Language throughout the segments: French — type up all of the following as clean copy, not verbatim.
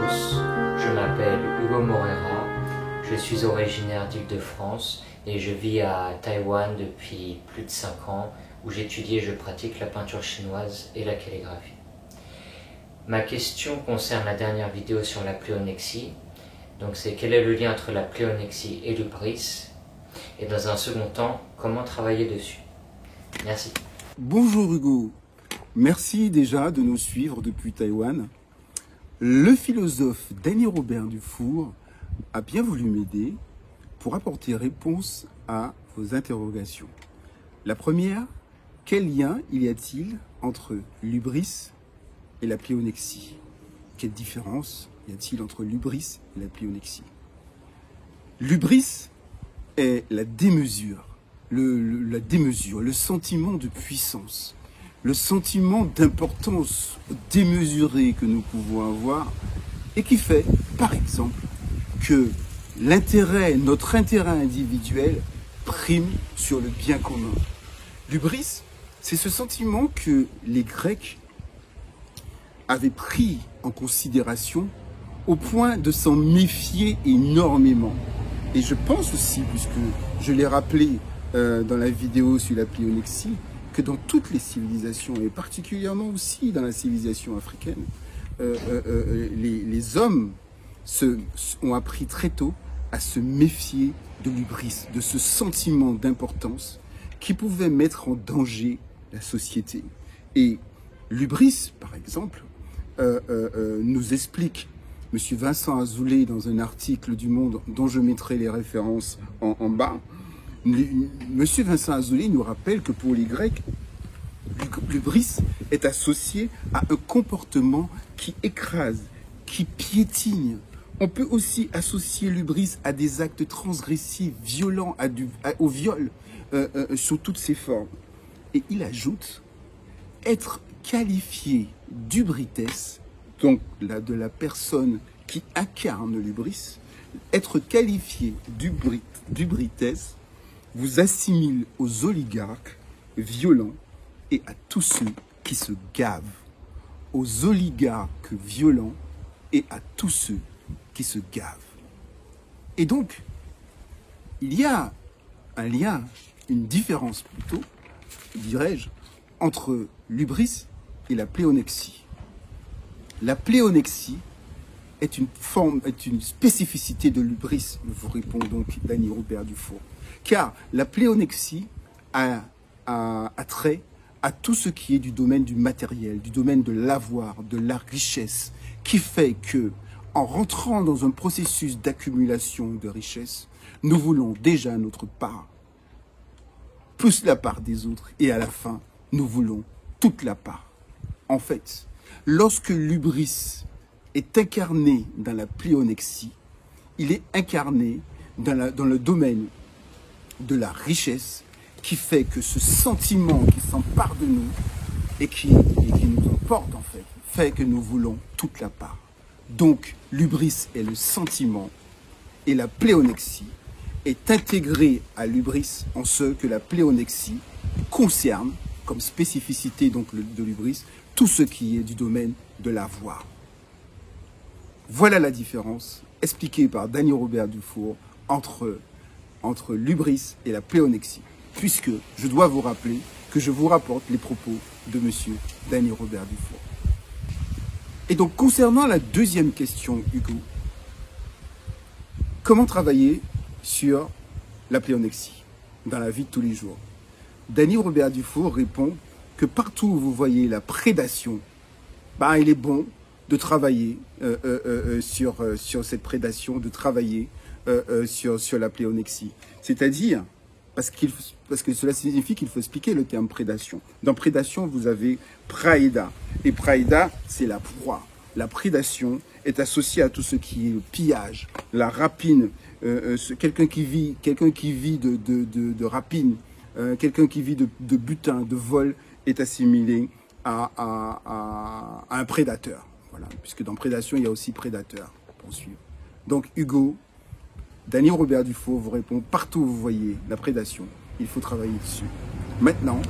tous, je m'appelle Hugo Morera, je suis originaire d'Île-de-France et je vis à Taïwan depuis plus de 5 ans où j'étudie et je pratique la peinture chinoise et la calligraphie. Ma question concerne la dernière vidéo sur la pléonexie. Donc c'est quel est le lien entre la pléonexie et l'hubris? Et dans un second temps, comment travailler dessus? Merci. Bonjour Hugo, merci déjà de nous suivre depuis Taïwan. Le philosophe Danny Robert Dufour a bien voulu m'aider pour apporter réponse à vos interrogations. La première, quel lien y a-t-il entre l'hubris et la pléonexie? Quelle différence y a-t-il entre l'hubris et la pléonexie? L'hubris est la démesure, le sentiment de puissance, le sentiment d'importance démesurée que nous pouvons avoir et qui fait, par exemple, que notre intérêt individuel prime sur le bien commun. L'hubris, c'est ce sentiment que les Grecs avaient pris en considération au point de s'en méfier énormément. Et je pense aussi, puisque je l'ai rappelé dans la vidéo sur la pléonexie, que dans toutes les civilisations, et particulièrement aussi dans la civilisation africaine, les hommes ont appris très tôt à se méfier de l'hubris, de ce sentiment d'importance qui pouvait mettre en danger la société. Et l'hubris, par exemple, nous explique M. Vincent Azoulay dans un article du Monde dont je mettrai les références en bas. M. Vincent Azoulay nous rappelle que pour les Grecs, l'hubris est associé à un comportement qui écrase, qui piétine. On peut aussi associer l'hubris à des actes transgressifs, violents, au viol, sous toutes ses formes. Et il ajoute, être qualifié d'hubritesse, donc de la personne qui incarne l'hubris, être qualifié d'hubritesse vous assimile aux oligarques violents et à tous ceux qui se gavent. Aux oligarques violents et à tous ceux qui se gavent. Et donc, il y a un lien, une différence plutôt, dirais-je, entre l'hubris et la pléonexie. La pléonexie est une spécificité de l'hubris, vous répond donc Danny Robert Dufour. Car la pléonexie a trait à tout ce qui est du domaine du matériel, du domaine de l'avoir, de la richesse, qui fait que, en rentrant dans un processus d'accumulation de richesse, nous voulons déjà notre part, plus la part des autres, et à la fin, nous voulons toute la part. En fait, lorsque l'hubris est incarné dans la pléonexie, il est incarné dans le domaine de la richesse qui fait que ce sentiment qui s'empare de nous et qui nous emporte en fait que nous voulons toute la part. Donc l'hubris est le sentiment et la pléonexie est intégrée à l'hubris en ce que la pléonexie concerne comme spécificité donc de l'hubris tout ce qui est du domaine de l'avoir. Voilà la différence expliquée par Danny Robert Dufour entre l'hubris et la pléonexie, puisque je dois vous rappeler que je vous rapporte les propos de M. Danny Robert Dufour. Et donc, concernant la deuxième question, Hugo, comment travailler sur la pléonexie dans la vie de tous les jours? Danny Robert Dufour répond que partout où vous voyez la prédation, il est bon de travailler sur cette prédation, de travailler sur la pléonexie. C'est-à-dire, parce que cela signifie qu'il faut expliquer le terme prédation. Dans prédation, vous avez praïda. Et praïda, c'est la proie. La prédation est associée à tout ce qui est le pillage, la rapine, quelqu'un qui vit de rapine, quelqu'un qui vit de butin, de vol, est assimilé à un prédateur. Voilà, puisque dans prédation, il y a aussi prédateur, pour suivre. Donc Hugo, Danny Robert Dufour vous répond, partout où vous voyez la prédation, il faut travailler dessus. Maintenant,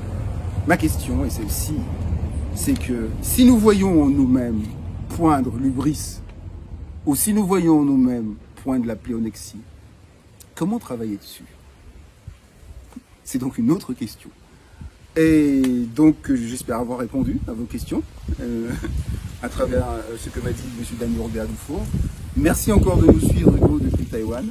ma question est celle-ci, c'est que si nous voyons en nous-mêmes poindre l'hubris Ou si nous voyons nous-mêmes point de la pléonexie, comment travailler dessus? C'est donc une autre question. Et donc, j'espère avoir répondu à vos questions à travers ce que m'a dit M. Daniel Robert Dufour. Merci encore de nous suivre, Hugo, depuis Taïwan.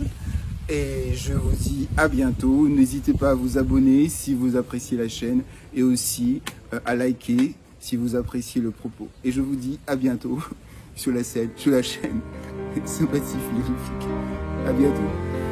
Et je vous dis à bientôt. N'hésitez pas à vous abonner si vous appréciez la chaîne et aussi à liker si vous appréciez le propos. Et je vous dis à bientôt sur la chaîne Sympathie Philosophique. À bientôt.